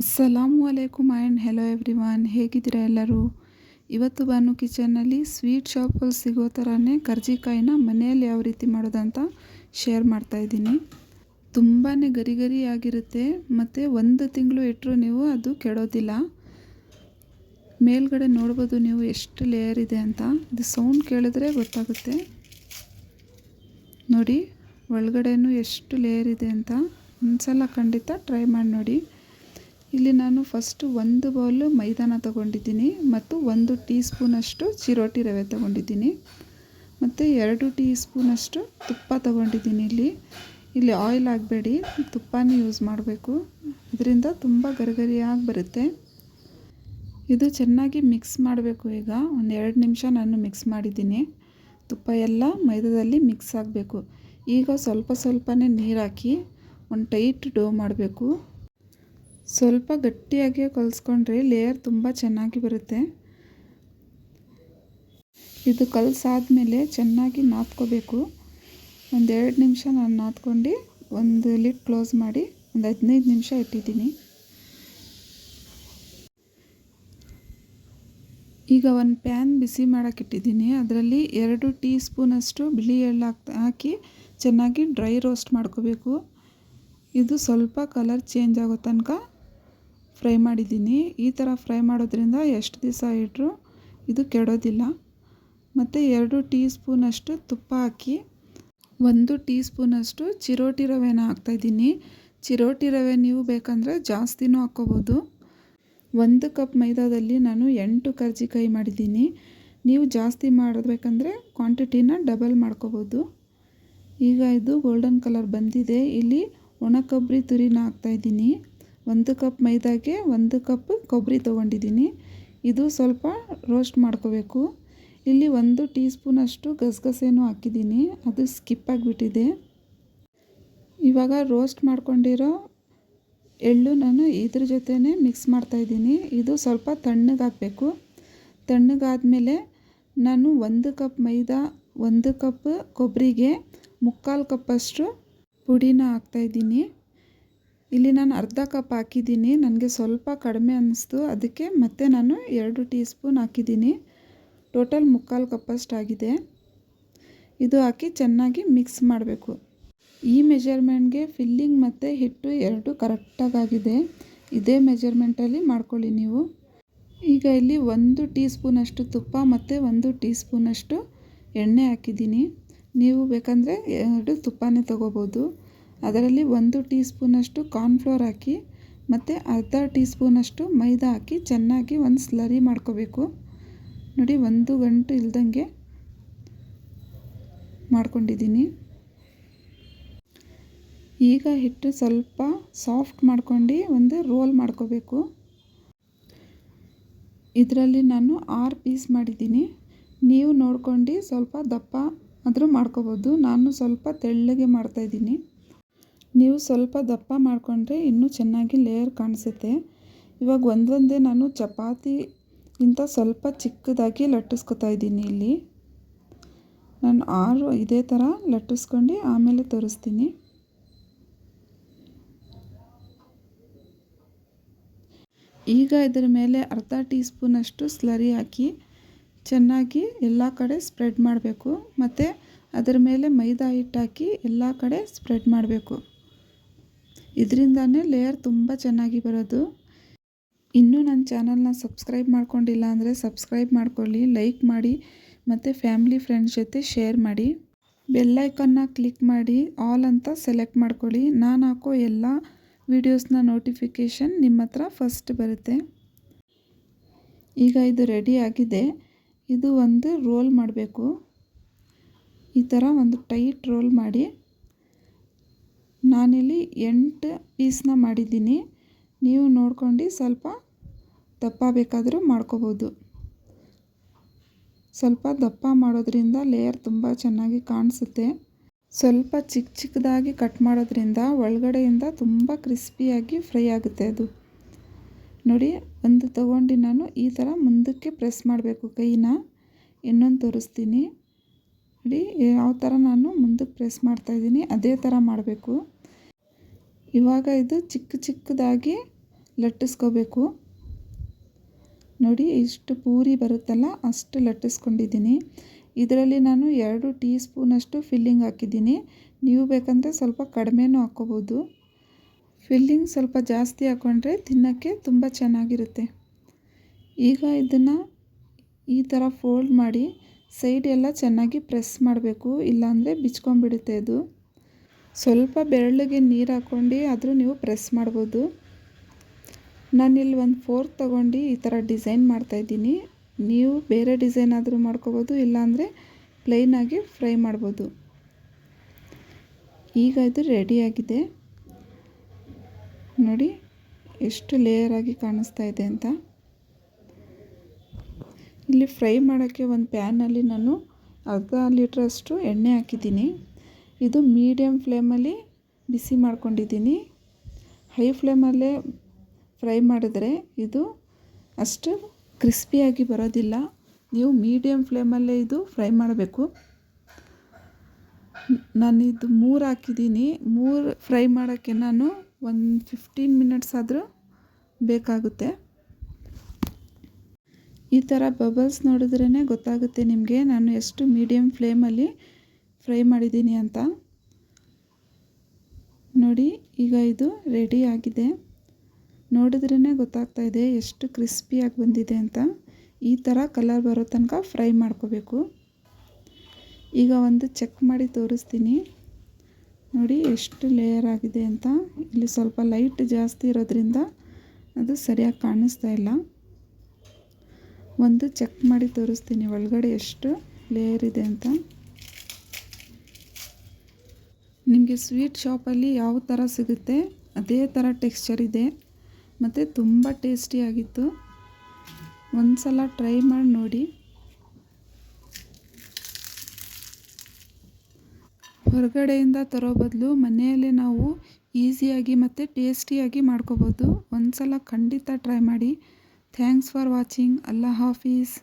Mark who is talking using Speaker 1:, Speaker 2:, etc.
Speaker 1: ಅಸ್ಸಲಾಮು ಅಲೈಕುಮ್ and hello everyone, ಹೇಗಿದ್ದೀರಾ ಎಲ್ಲರೂ? ಇವತ್ತು ಬಾನು ಕಿಚನ್ನಲ್ಲಿ ಸ್ವೀಟ್ ಶಾಪಲ್ಲಿ ಸಿಗೋ ಥರನೇ ಕರ್ಜಿಕಾಯಿನ ಮನೆಯಲ್ಲಿ ಯಾವ ರೀತಿ ಮಾಡೋದಂತ ಶೇರ್ ಮಾಡ್ತಾಯಿದ್ದೀನಿ. ತುಂಬಾ ಗರಿ ಗರಿಯಾಗಿರುತ್ತೆ ಮತ್ತು 1 ತಿಂಗಳು ಇಟ್ಟರೂ ನೀವು ಅದು ಕೆಡೋದಿಲ್ಲ. ಮೇಲ್ಗಡೆ ನೋಡ್ಬೋದು ನೀವು ಎಷ್ಟು ಲೇಯರ್ ಇದೆ ಅಂತ. ಇದು ಸೌಂಡ್ ಕೇಳಿದ್ರೆ ಗೊತ್ತಾಗುತ್ತೆ ನೋಡಿ, ಒಳಗಡೆನೂ ಎಷ್ಟು ಲೇಯರ್ ಇದೆ ಅಂತ. ಒಂದ್ಸಲ ಖಂಡಿತ ಟ್ರೈ ಮಾಡಿ ನೋಡಿ. ಇಲ್ಲಿ ನಾನು ಫಸ್ಟು 1 ಬೌಲು ಮೈದಾನ ತೊಗೊಂಡಿದ್ದೀನಿ ಮತ್ತು 1 ಟೀ ಸ್ಪೂನಷ್ಟು ಚಿರೋಟಿ ರವೆ ತೊಗೊಂಡಿದ್ದೀನಿ ಮತ್ತು 2 ಟೀ ಸ್ಪೂನಷ್ಟು ತುಪ್ಪ ತೊಗೊಂಡಿದ್ದೀನಿ. ಇಲ್ಲಿ ಆಯಿಲ್ ಆಗಬೇಡಿ, ತುಪ್ಪನೇ ಯೂಸ್ ಮಾಡಬೇಕು, ಇದರಿಂದ ತುಂಬ ಗರಿಗರಿಯಾಗಿ ಬರುತ್ತೆ. ಇದು ಚೆನ್ನಾಗಿ ಮಿಕ್ಸ್ ಮಾಡಬೇಕು. ಈಗ 1-2 ನಿಮಿಷ ನಾನು ಮಿಕ್ಸ್ ಮಾಡಿದ್ದೀನಿ. ತುಪ್ಪ ಎಲ್ಲ ಮೈದಾದಲ್ಲಿ ಮಿಕ್ಸ್ ಆಗಬೇಕು. ಈಗ ಸ್ವಲ್ಪನೇ ನೀರು ಹಾಕಿ ಒಂದು ಟೈಟ್ ಡೋ ಮಾಡಬೇಕು. ಸ್ವಲ್ಪ ಗಟ್ಟಿಯಾಗಿ ಕಲಿಸ್ಕೊಂಡ್ರೆ ಲೇಯರ್ ತುಂಬ ಚೆನ್ನಾಗಿ ಬರುತ್ತೆ. ಇದು ಕಲಸಾದ್ಮೇಲೆ ಚೆನ್ನಾಗಿ ನಾದ್ಕೋಬೇಕು. 1-2 ನಿಮಿಷ ನಾನು ನಾದ್ಕೊಂಡು ಒಂದು ಲಿಡ್ ಕ್ಲೋಸ್ ಮಾಡಿ ಒಂದು 15 ನಿಮಿಷ ಇಟ್ಟಿದ್ದೀನಿ. ಈಗ ಒಂದು ಪ್ಯಾನ್ ಬಿಸಿ ಮಾಡೋಕ್ಕಿಟ್ಟಿದ್ದೀನಿ. ಅದರಲ್ಲಿ 2 ಟೀ ಸ್ಪೂನಷ್ಟು ಬಿಳಿ ಎಳ್ಳು ಹಾಕಿ ಚೆನ್ನಾಗಿ ಡ್ರೈ ರೋಸ್ಟ್ ಮಾಡ್ಕೋಬೇಕು. ಇದು ಸ್ವಲ್ಪ ಕಲರ್ ಚೇಂಜ್ ಆಗೋ ತನಕ ಫ್ರೈ ಮಾಡಿದ್ದೀನಿ. ಈ ಥರ ಫ್ರೈ ಮಾಡೋದ್ರಿಂದ ಎಷ್ಟು ದಿವಸ ಇಟ್ಟರೂ ಇದು ಕೆಡೋದಿಲ್ಲ. ಮತ್ತು 2 ಟೀ ಸ್ಪೂನಷ್ಟು ತುಪ್ಪ ಹಾಕಿ 1 ಟೀ ಸ್ಪೂನಷ್ಟು ಚಿರೋಟಿ ರವೆನ ಹಾಕ್ತಾಯಿದ್ದೀನಿ. ಚಿರೋಟಿ ರವೆ ನೀವು ಬೇಕಂದರೆ ಜಾಸ್ತಿನೂ ಹಾಕ್ಕೋಬೋದು. 1 ಕಪ್ ಮೈದಾದಲ್ಲಿ ನಾನು 8 ಕರ್ಜಿಕಾಯಿ ಮಾಡಿದ್ದೀನಿ. ನೀವು ಜಾಸ್ತಿ ಮಾಡಬೇಕಂದ್ರೆ ಕ್ವಾಂಟಿಟಿನ ಡಬಲ್ ಮಾಡ್ಕೋಬೋದು. ಈಗ ಇದು ಗೋಲ್ಡನ್ ಕಲರ್ ಬಂದಿದೆ. ಇಲ್ಲಿ ಒಣ ಕೊಬ್ಬರಿ ತುರಿನ ಹಾಕ್ತಾಯಿದ್ದೀನಿ. 1 ಕಪ್ ಮೈದಾಗೆ 1 ಕಪ್ ಕೊಬ್ಬರಿ ತೊಗೊಂಡಿದ್ದೀನಿ. ಇದು ಸ್ವಲ್ಪ ರೋಸ್ಟ್ ಮಾಡ್ಕೋಬೇಕು. ಇಲ್ಲಿ 1 ಟೀ ಸ್ಪೂನಷ್ಟು ಗಸಗಸೆನೂ ಹಾಕಿದ್ದೀನಿ, ಅದು ಸ್ಕಿಪ್ ಆಗಿಬಿಟ್ಟಿದೆ. ಇವಾಗ ರೋಸ್ಟ್ ಮಾಡ್ಕೊಂಡಿರೋ ಎಳ್ಳು ನಾನು ಇದ್ರ ಜೊತೆನೇ ಮಿಕ್ಸ್ ಮಾಡ್ತಾಯಿದ್ದೀನಿ. ಇದು ಸ್ವಲ್ಪ ತಣ್ಣಗಾಗಬೇಕು. ತಣ್ಣಗಾದ್ಮೇಲೆ ನಾನು 1 ಕಪ್ ಮೈದಾ 1 ಕಪ್ ಕೊಬ್ಬರಿಗೆ 3/4 ಕಪ್ಪಷ್ಟು ಪುಡಿನ ಹಾಕ್ತಾಯಿದ್ದೀನಿ. ಇಲ್ಲಿ ನಾನು ಅರ್ಧ ಕಪ್ ಹಾಕಿದ್ದೀನಿ, ನನಗೆ ಸ್ವಲ್ಪ ಕಡಿಮೆ ಅನ್ನಿಸ್ತು, ಅದಕ್ಕೆ ಮತ್ತೆ ನಾನು 2 ಟೀ ಸ್ಪೂನ್ ಹಾಕಿದ್ದೀನಿ. ಟೋಟಲ್ 3/4 ಕಪ್ಪಷ್ಟು ಆಗಿದೆ. ಇದು ಹಾಕಿ ಚೆನ್ನಾಗಿ ಮಿಕ್ಸ್ ಮಾಡಬೇಕು. ಈ ಮೆಜರ್ಮೆಂಟ್ಗೆ ಫಿಲ್ಲಿಂಗ್ ಮತ್ತು ಹಿಟ್ಟು 2 ಕರೆಕ್ಟಾಗಿದೆ. ಇದೇ ಮೆಜರ್ಮೆಂಟಲ್ಲಿ ಮಾಡ್ಕೊಳ್ಳಿ ನೀವು. ಈಗ ಇಲ್ಲಿ 1 ಟೀ ಸ್ಪೂನಷ್ಟು ತುಪ್ಪ ಮತ್ತು 1 ಟೀ ಸ್ಪೂನಷ್ಟು ಎಣ್ಣೆ ಹಾಕಿದ್ದೀನಿ. ನೀವು ಬೇಕಂದರೆ 2 ತುಪ್ಪನೇ ತೊಗೋಬೋದು. ಅದರಲ್ಲಿ 1 ಟೀ ಸ್ಪೂನಷ್ಟು ಕಾರ್ನ್ಫ್ಲೋರ್ ಹಾಕಿ ಮತ್ತು ಅರ್ಧ ಟೀ ಸ್ಪೂನಷ್ಟು ಮೈದಾ ಹಾಕಿ ಚೆನ್ನಾಗಿ ಒಂದು ಸ್ಲರಿ ಮಾಡ್ಕೋಬೇಕು. ನೋಡಿ, 1 ಗಂಟು ಇಲ್ದಂಗೆ ಮಾಡ್ಕೊಂಡಿದ್ದೀನಿ. ಈಗ ಹಿಟ್ಟು ಸ್ವಲ್ಪ ಸಾಫ್ಟ್ ಮಾಡ್ಕೊಂಡು ಒಂದು ರೋಲ್ ಮಾಡ್ಕೋಬೇಕು. ಇದರಲ್ಲಿ ನಾನು 6 ಪೀಸ್ ಮಾಡಿದ್ದೀನಿ. ನೀವು ನೋಡ್ಕೊಂಡು ಸ್ವಲ್ಪ ದಪ್ಪ ಆದರೂ ಮಾಡ್ಕೋಬೋದು. ನಾನು ಸ್ವಲ್ಪ ತೆಳ್ಳಗೆ ಮಾಡ್ತಾಯಿದ್ದೀನಿ. ನೀವು ಸ್ವಲ್ಪ ದಪ್ಪ ಮಾಡಿಕೊಂಡ್ರೆ ಇನ್ನೂ ಚೆನ್ನಾಗಿ ಲೇಯರ್ ಕಾಣಿಸುತ್ತೆ. ಇವಾಗ ಒಂದೊಂದೇ ನಾನು ಚಪಾತಿಗಿಂತ ಸ್ವಲ್ಪ ಚಿಕ್ಕದಾಗಿ ಲಟ್ಟಿಸ್ಕೊತಾ ಇದ್ದೀನಿ. ಇಲ್ಲಿ ನಾನು 6 ಇದೇ ಥರ ಲಟ್ಟಿಸ್ಕೊಂಡು ಆಮೇಲೆ ತೋರಿಸ್ತೀನಿ. ಈಗ ಇದರ ಮೇಲೆ ಅರ್ಧ ಟೀ ಸ್ಪೂನಷ್ಟು ಸ್ಲರಿ ಹಾಕಿ ಚೆನ್ನಾಗಿ ಎಲ್ಲ ಕಡೆ ಸ್ಪ್ರೆಡ್ ಮಾಡಬೇಕು. ಮತ್ತು ಅದರ ಮೇಲೆ ಮೈದಾ ಹಿಟ್ಟು ಹಾಕಿ ಎಲ್ಲ ಕಡೆ ಸ್ಪ್ರೆಡ್ ಮಾಡಬೇಕು. ಇದರಿಂದನೇ ಲೇಯರ್ ತುಂಬ ಚೆನ್ನಾಗಿ ಬರೋದು. ಇನ್ನೂ ನನ್ನ ಚಾನಲ್ನ ಸಬ್ಸ್ಕ್ರೈಬ್ ಮಾಡ್ಕೊಂಡಿಲ್ಲ ಅಂದರೆ ಸಬ್ಸ್ಕ್ರೈಬ್ ಮಾಡ್ಕೊಳ್ಳಿ, ಲೈಕ್ ಮಾಡಿ ಮತ್ತು ಫ್ಯಾಮಿಲಿ ಫ್ರೆಂಡ್ಸ್ ಜೊತೆ ಶೇರ್ ಮಾಡಿ. ಬೆಲ್ಲೈಕನ್ನ ಕ್ಲಿಕ್ ಮಾಡಿ ಆಲ್ ಅಂತ ಸೆಲೆಕ್ಟ್ ಮಾಡ್ಕೊಳ್ಳಿ. ನಾನು ಹಾಕೋ ಎಲ್ಲ ವೀಡಿಯೋಸ್ನ ನೋಟಿಫಿಕೇಷನ್ ನಿಮ್ಮ ಹತ್ರ ಫಸ್ಟ್ ಬರುತ್ತೆ. ಈಗ ಇದು ರೆಡಿ ಆಗಿದೆ. ಇದು ಒಂದು ರೋಲ್ ಮಾಡಬೇಕು. ಈ ಥರ ಒಂದು ಟೈಟ್ ರೋಲ್ ಮಾಡಿ, ನಾನಿಲ್ಲಿ 8 ಪೀಸ್ನ ಮಾಡಿದ್ದೀನಿ. ನೀವು ನೋಡ್ಕೊಂಡು ಸ್ವಲ್ಪ ದಪ್ಪ ಬೇಕಾದರೂ ಮಾಡ್ಕೋಬೋದು. ಸ್ವಲ್ಪ ದಪ್ಪ ಮಾಡೋದ್ರಿಂದ ಲೇಯರ್ ತುಂಬ ಚೆನ್ನಾಗಿ ಕಾಣಿಸುತ್ತೆ. ಸ್ವಲ್ಪ ಚಿಕ್ಕದಾಗಿ ಕಟ್ ಮಾಡೋದ್ರಿಂದ ಒಳಗಡೆಯಿಂದ ತುಂಬ ಕ್ರಿಸ್ಪಿಯಾಗಿ ಫ್ರೈ ಆಗುತ್ತೆ. ಅದು ನೋಡಿ, ಒಂದು ತಗೊಂಡು ನಾನು ಈ ಥರ ಮುಂದಕ್ಕೆ ಪ್ರೆಸ್ ಮಾಡಬೇಕು ಕೈನ. ಇನ್ನೊಂದು ತೋರಿಸ್ತೀನಿ ನೋಡಿ, ಯಾವ ಥರ ನಾನು ಮುಂದಕ್ಕೆ ಪ್ರೆಸ್ ಮಾಡ್ತಾಯಿದ್ದೀನಿ ಅದೇ ಥರ ಮಾಡಬೇಕು. ಇವಾಗ ಇದು ಚಿಕ್ಕದಾಗಿ ಲಟ್ಟಿಸ್ಕೋಬೇಕು. ನೋಡಿ ಇಷ್ಟು ಪೂರಿ ಬರುತ್ತಲ್ಲ ಅಷ್ಟು ಲಟ್ಟಿಸ್ಕೊಂಡಿದ್ದೀನಿ. ಇದರಲ್ಲಿ ನಾನು 2 ಟೀ ಸ್ಪೂನಷ್ಟು ಫಿಲ್ಲಿಂಗ್ ಹಾಕಿದ್ದೀನಿ. ನೀವು ಬೇಕಂದರೆ ಸ್ವಲ್ಪ ಕಡಿಮೆನೂ ಹಾಕ್ಕೋಬೋದು. ಫಿಲ್ಲಿಂಗ್ ಸ್ವಲ್ಪ ಜಾಸ್ತಿ ಹಾಕ್ಕೊಂಡ್ರೆ ತಿನ್ನೋಕ್ಕೆ ತುಂಬ ಚೆನ್ನಾಗಿರುತ್ತೆ. ಈಗ ಇದನ್ನು ಈ ಥರ ಫೋಲ್ಡ್ ಮಾಡಿ ಸೈಡ್ ಎಲ್ಲ ಚೆನ್ನಾಗಿ ಪ್ರೆಸ್ ಮಾಡಬೇಕು, ಇಲ್ಲಾಂದರೆ ಬಿಚ್ಕೊಂಡ್ಬಿಡುತ್ತೆ ಅದು. ಸ್ವಲ್ಪ ಬೆರಳಿಗೆ ನೀರು ಹಾಕ್ಕೊಂಡು ಆದರೂ ನೀವು ಪ್ರೆಸ್ ಮಾಡ್ಬೋದು. ನಾನಿಲ್ಲಿ 1/4 ತೊಗೊಂಡು ಈ ಥರ ಡಿಸೈನ್ ಮಾಡ್ತಾಯಿದ್ದೀನಿ. ನೀವು ಬೇರೆ ಡಿಸೈನ್ ಆದರೂ ಮಾಡ್ಕೋಬೋದು, ಇಲ್ಲಾಂದರೆ ಪ್ಲೈನಾಗಿ ಫ್ರೈ ಮಾಡ್ಬೋದು. ಈಗ ಇದು ರೆಡಿಯಾಗಿದೆ. ನೋಡಿ ಎಷ್ಟು ಲೇಯರ್ ಆಗಿ ಕಾಣಿಸ್ತಾ ಇದೆ ಅಂತ. ಇಲ್ಲಿ ಫ್ರೈ ಮಾಡೋಕ್ಕೆ ಒಂದು ಪ್ಯಾನಲ್ಲಿ ನಾನು ಅರ್ಧ ಲೀಟ್ರಷ್ಟು ಎಣ್ಣೆ ಹಾಕಿದ್ದೀನಿ. ಇದು ಮೀಡಿಯಮ್ ಫ್ಲೇಮಲ್ಲಿ ಬಿಸಿ ಮಾಡ್ಕೊಂಡಿದ್ದೀನಿ. ಹೈ ಫ್ಲೇಮಲ್ಲೇ ಫ್ರೈ ಮಾಡಿದ್ರೆ ಇದು ಅಷ್ಟು ಕ್ರಿಸ್ಪಿಯಾಗಿ ಬರೋದಿಲ್ಲ. ನೀವು ಮೀಡಿಯಮ್ ಫ್ಲೇಮಲ್ಲೇ ಇದು ಫ್ರೈ ಮಾಡಬೇಕು. ನಾನಿದು 3 ಹಾಕಿದ್ದೀನಿ. 3 ಫ್ರೈ ಮಾಡೋಕ್ಕೆ ನಾನು ಒಂದು 15 ಮಿನಿಟ್ಸ್ ಆದರೂ ಬೇಕಾಗುತ್ತೆ. ಈ ಥರ ಬಬಲ್ಸ್ ನೋಡಿದ್ರೇ ಗೊತ್ತಾಗುತ್ತೆ ನಿಮಗೆ ನಾನು ಎಷ್ಟು ಮೀಡಿಯಮ್ ಫ್ಲೇಮಲ್ಲಿ ಫ್ರೈ ಮಾಡಿದ್ದೀನಿ ಅಂತ. ನೋಡಿ ಈಗ ಇದು ರೆಡಿ ಆಗಿದೆ. ನೋಡಿದ್ರೇ ಗೊತ್ತಾಗ್ತಾ ಇದೆ ಎಷ್ಟು ಕ್ರಿಸ್ಪಿಯಾಗಿ ಬಂದಿದೆ ಅಂತ. ಈ ಥರ ಕಲರ್ ಬರೋ ತನಕ ಫ್ರೈ ಮಾಡ್ಕೋಬೇಕು. ಈಗ ಒಂದು ಚೆಕ್ ಮಾಡಿ ತೋರಿಸ್ತೀನಿ. ನೋಡಿ ಎಷ್ಟು ಲೇಯರ್ ಆಗಿದೆ ಅಂತ. ಇಲ್ಲಿ ಸ್ವಲ್ಪ ಲೈಟ್ ಜಾಸ್ತಿ ಇರೋದ್ರಿಂದ ಅದು ಸರಿಯಾಗಿ ಕಾಣಿಸ್ತಾ ಇಲ್ಲ. ಒಂದು ಚೆಕ್ ಮಾಡಿ ತೋರಿಸ್ತೀನಿ ಒಳಗಡೆ ಎಷ್ಟು ಲೇಯರ್ ಇದೆ ಅಂತ. ನಿಮಗೆ ಸ್ವೀಟ್ ಶಾಪಲ್ಲಿ ಯಾವ ಥರ ಸಿಗುತ್ತೆ ಅದೇ ಥರ ಟೆಕ್ಸ್ಚರ್ ಇದೆ ಮತ್ತು ತುಂಬ ಟೇಸ್ಟಿಯಾಗಿತ್ತು. ಒಂದು ಸಲ ಟ್ರೈ ಮಾಡಿ ನೋಡಿ. ಹೊರಗಡೆಯಿಂದ ತರೋ ಬದಲು ಮನೆಯಲ್ಲೇ ನಾವು ಈಸಿಯಾಗಿ ಮತ್ತು ಟೇಸ್ಟಿಯಾಗಿ ಮಾಡ್ಕೋಬೋದು. ಒಂದು ಸಲ ಖಂಡಿತ ಟ್ರೈ ಮಾಡಿ. Thanks for watching. ಅಲ್ಲಾ ಹಾಫೀಸ್.